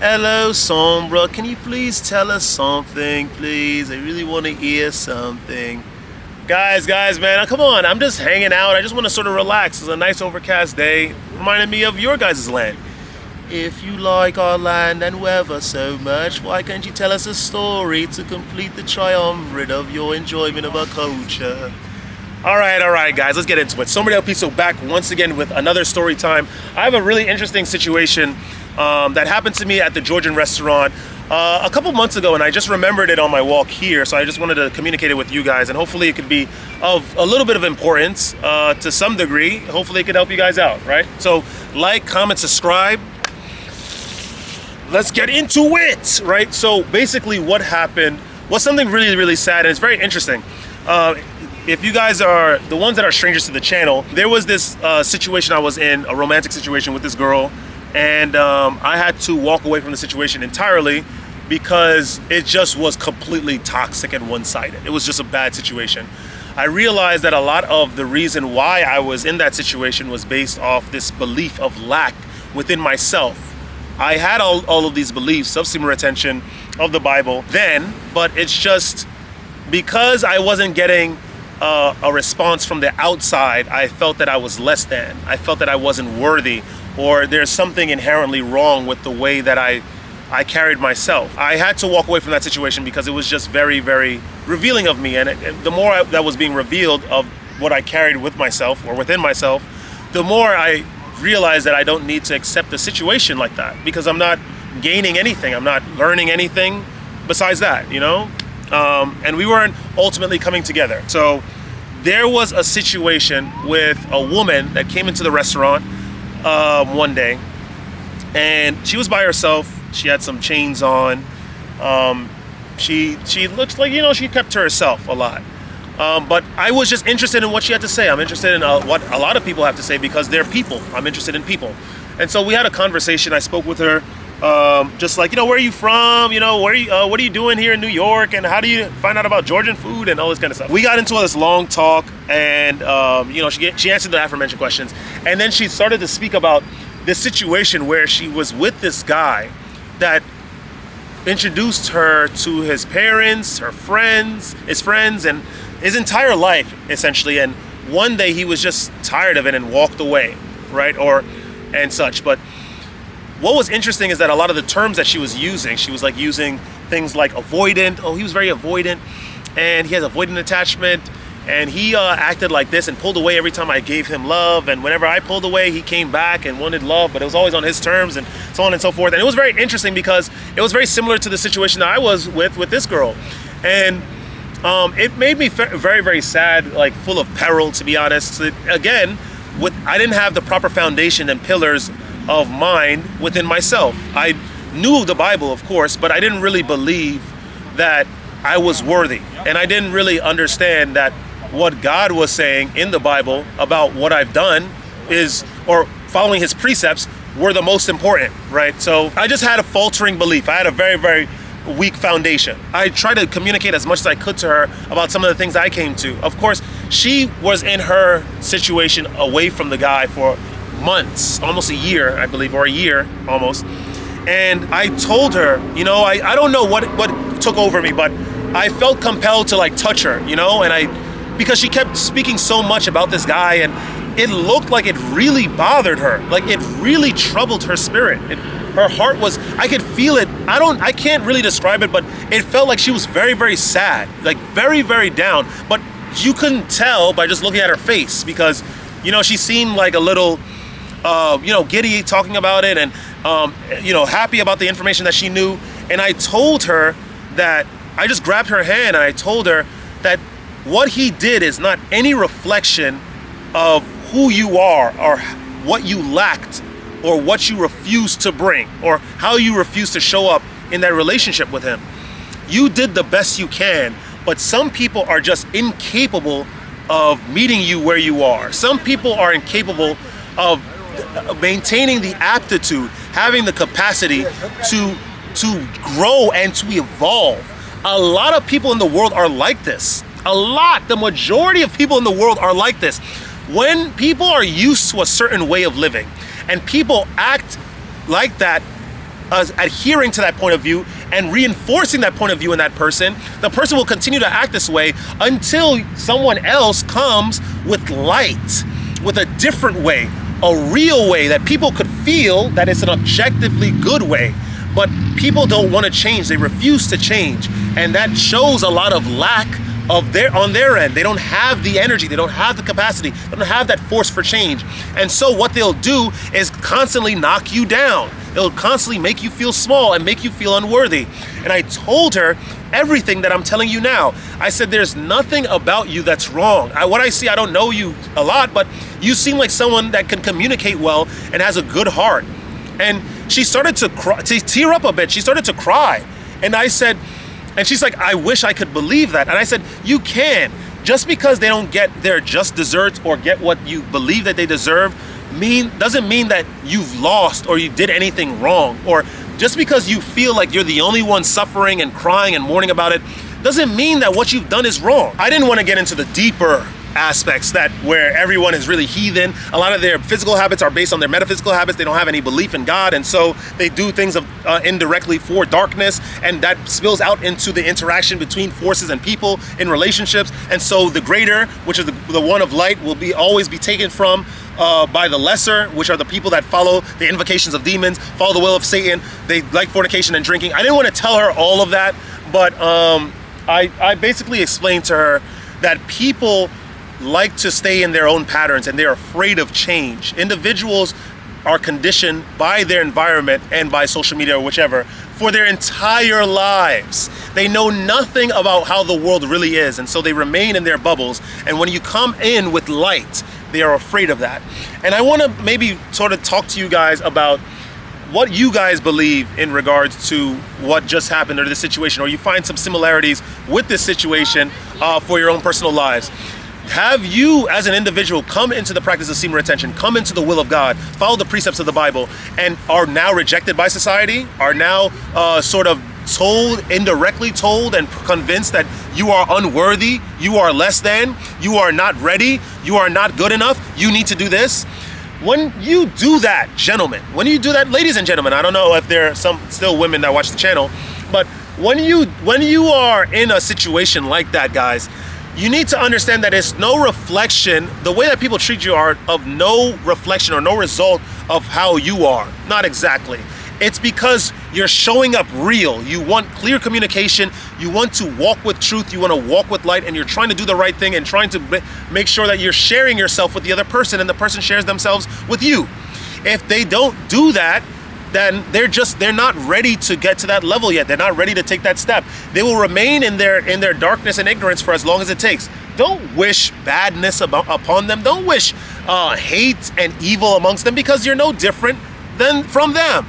Hello, Sombra. Can you please tell us something, please? I really want to hear something. Guys, man, come on. I'm just hanging out. I just want to sort of relax. It's a nice overcast day. Reminded me of your guys' land. If you like our land and weather so much, why can't you tell us a story to complete the triumvirate of your enjoyment of our culture? All right, guys, let's get into it. Somebody El Piso back once again with another story time. I have a really interesting situation that happened to me at the Georgian restaurant a couple months ago, and I just remembered it on my walk here, so I just wanted to communicate it with you guys, and hopefully it could be of a little bit of importance to some degree. Hopefully it could help you guys out, right? So like, comment, subscribe. Let's get into it, right? So basically what happened was something really, really sad, and it's very interesting. If you guys are the ones that are strangers to the channel, there was this situation I was in, a romantic situation with this girl, and I had to walk away from the situation entirely because it just was completely toxic and one-sided. It was just a bad situation. I realized that a lot of the reason why I was in that situation was based off this belief of lack within myself. I had all of these beliefs of semen retention, of the Bible then, but it's just because I wasn't getting a response from the outside, I felt that I was less than. I felt that I wasn't worthy, or there's something inherently wrong with the way that I carried myself. I had to walk away from that situation because it was just very, very revealing of me, and the more that was being revealed of what I carried with myself or within myself, the more I realized that I don't need to accept the situation like that, because I'm not gaining anything, I'm not learning anything besides that, you know? And we weren't ultimately coming together. So there was a situation with a woman that came into the restaurant one day, and she was by herself. She had some chains on. She looked like, you know, she kept to herself a lot. But I was just interested in what she had to say. I'm interested in what a lot of people have to say because they're people. I'm interested in people. And so we had a conversation. I spoke with her. Just like, you know, where are you from? You know, what are you doing here in New York? And how do you find out about Georgian food and all this kind of stuff? We got into this long talk, and you know, she answered the aforementioned questions, and then she started to speak about this situation where she was with this guy that introduced her to his parents, his friends, and his entire life essentially. And one day he was just tired of it and walked away, right? And such. But what was interesting is that a lot of the terms that she was like using things like avoidant. Oh, he was very avoidant, and he has avoidant attachment, and he acted like this and pulled away every time I gave him love, and whenever I pulled away, he came back and wanted love, but it was always on his terms, and so on and so forth. And it was very interesting because it was very similar to the situation that I was with this girl, and it made me very, very sad, like full of peril, to be honest. Again, I didn't have the proper foundation and pillars of mind within myself. I knew the Bible, of course, but I didn't really believe that I was worthy. And I didn't really understand that what God was saying in the Bible about what I've done or following his precepts were the most important, right? So I just had a faltering belief. I had a very, very weak foundation. I tried to communicate as much as I could to her about some of the things I came to. Of course, she was in her situation away from the guy for months, almost a year, I believe, or a year almost. And I told her, you know, I don't know what took over me, but I felt compelled to like touch her, you know, because she kept speaking so much about this guy, and it looked like it really bothered her. Like it really troubled her spirit. Her heart was, I could feel it. I can't really describe it, but it felt like she was very, very sad, like very, very down. But you couldn't tell by just looking at her face because, you know, she seemed like a little, you know, giddy talking about it, and you know, happy about the information that she knew. And I told her that, I just grabbed her hand and I told her that what he did is not any reflection of who you are or what you lacked or what you refused to bring or how you refused to show up in that relationship with him. You did the best you can, but some people are just incapable of meeting you where you are. Some people are incapable of maintaining the aptitude, having the capacity to grow and to evolve. A lot of people in the world are like this. The majority of people in the world are like this. When people are used to a certain way of living and people act like that adhering to that point of view and reinforcing that point of view in that person, the person will continue to act this way until someone else comes with light, with a different way, a real way that people could feel that it's an objectively good way. But people don't want to change. They refuse to change. And that shows a lot of lack on their end. They don't have the energy, they don't have the capacity, they don't have that force for change. And so what they'll do is constantly knock you down. They'll constantly make you feel small and make you feel unworthy. And I told her everything that I'm telling you now. I said, there's nothing about you that's wrong. What I see, I don't know you a lot, but you seem like someone that can communicate well and has a good heart. And she started to tear up a bit. She started to cry. And I said, and she's like, I wish I could believe that. And I said, you can. Just because they don't get their just desserts or get what you believe that they deserve doesn't mean that you've lost or you did anything wrong. Or just because you feel like you're the only one suffering and crying and mourning about it doesn't mean that what you've done is wrong. I didn't want to get into the deeper aspects that where everyone is really heathen. A lot of their physical habits are based on their metaphysical habits. They don't have any belief in God, and so they do things indirectly for darkness, and that spills out into the interaction between forces and people in relationships. And so the greater, which is the one of light, will always be taken from by the lesser, which are the people that follow the invocations of demons, follow the will of Satan. They like fornication and drinking. I didn't want to tell her all of that, but I basically explained to her that people like to stay in their own patterns and they're afraid of change. Individuals are conditioned by their environment and by social media or whichever for their entire lives. They know nothing about how the world really is, and so they remain in their bubbles. And when you come in with light, they are afraid of that. And I want to maybe sort of talk to you guys about what you guys believe in regards to what just happened or the situation, or you find some similarities with this situation for your own personal lives. Have you, as an individual, come into the practice of semen retention, come into the will of God, follow the precepts of the Bible, and are now rejected by society, are now sort of indirectly told and convinced that you are unworthy, you are less than, you are not ready, you are not good enough, you need to do this? When you do that, gentlemen, when you do that, ladies and gentlemen, I don't know if there are some still women that watch the channel, but when you are in a situation like that, guys, you need to understand that it's no reflection, the way that people treat you are of no reflection or no result of how you are. Not exactly. It's because you're showing up real. You want clear communication. You want to walk with truth. You want to walk with light, and you're trying to do the right thing and trying to make sure that you're sharing yourself with the other person and the person shares themselves with you. If they don't do that, then they're not ready to get to that level yet. They're not ready to take that step. They will remain in their darkness and ignorance for as long as it takes. Don't wish badness upon them. Don't wish hate and evil amongst them, because you're no different from them.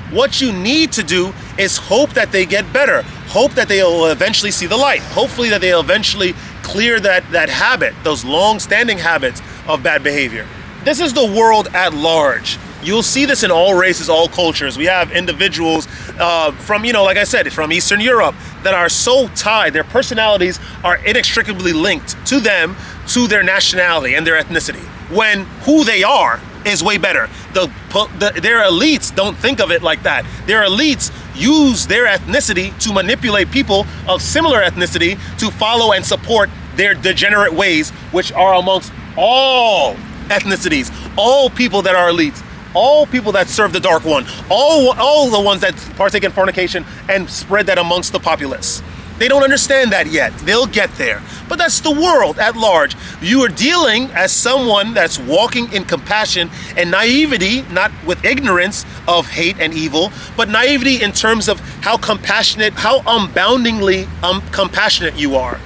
What you need to do is hope that they get better. Hope that they'll eventually see the light. Hopefully that they'll eventually clear that habit, those long-standing habits of bad behavior. This is the world at large. You'll see this in all races, all cultures. We have individuals from, like I said, from Eastern Europe that are so tied. Their personalities are inextricably linked to them, to their nationality and their ethnicity, when who they are is way better. Their elites don't think of it like that. Their elites use their ethnicity to manipulate people of similar ethnicity to follow and support their degenerate ways, which are amongst all ethnicities, all people that are elites, all people that serve the dark one, all the ones that partake in fornication and spread that amongst the populace. They don't understand that yet. They'll get there. But that's the world at large. You are dealing as someone that's walking in compassion and naivety, not with ignorance of hate and evil, but naivety in terms of how compassionate, how unboundingly compassionate you are.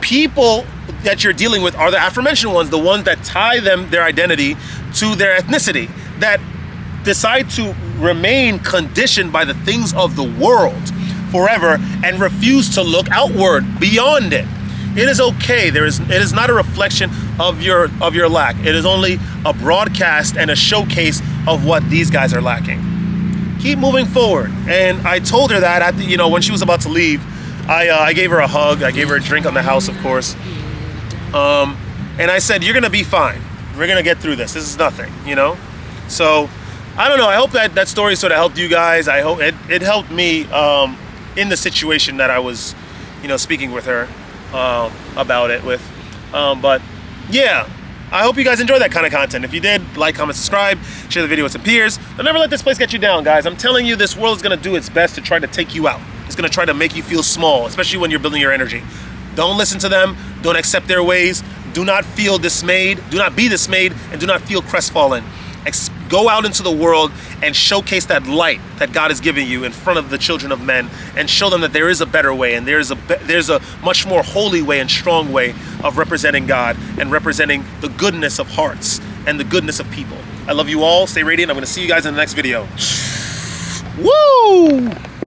People that you're dealing with are the aforementioned ones, the ones that tie their identity to their ethnicity, that decide to remain conditioned by the things of the world forever and refuse to look outward beyond it. It is okay. It is not a reflection of your lack. It is only a broadcast and a showcase of what these guys are lacking. Keep moving forward. And I told her that when she was about to leave, I gave her a hug. I gave her a drink on the house, of course. And I said, you're gonna be fine. We're gonna get through this. This is nothing, So I don't know. I hope that story sort of helped you guys. I hope it helped me in the situation that I was, speaking with her about it with. But yeah, I hope you guys enjoy that kind of content. If you did, like, comment, subscribe, share the video with some peers. But never let this place get you down, guys. I'm telling you, this world is going to do its best to try to take you out. It's going to try to make you feel small, especially when you're building your energy. Don't listen to them. Don't accept their ways. Do not feel dismayed. Do not be dismayed, and do not feel crestfallen. Go out into the world and showcase that light that God is giving you in front of the children of men, and show them that there is a better way, and there's a much more holy way and strong way of representing God and representing the goodness of hearts and the goodness of people. I love you all. Stay radiant. I'm going to see you guys in the next video. Woo!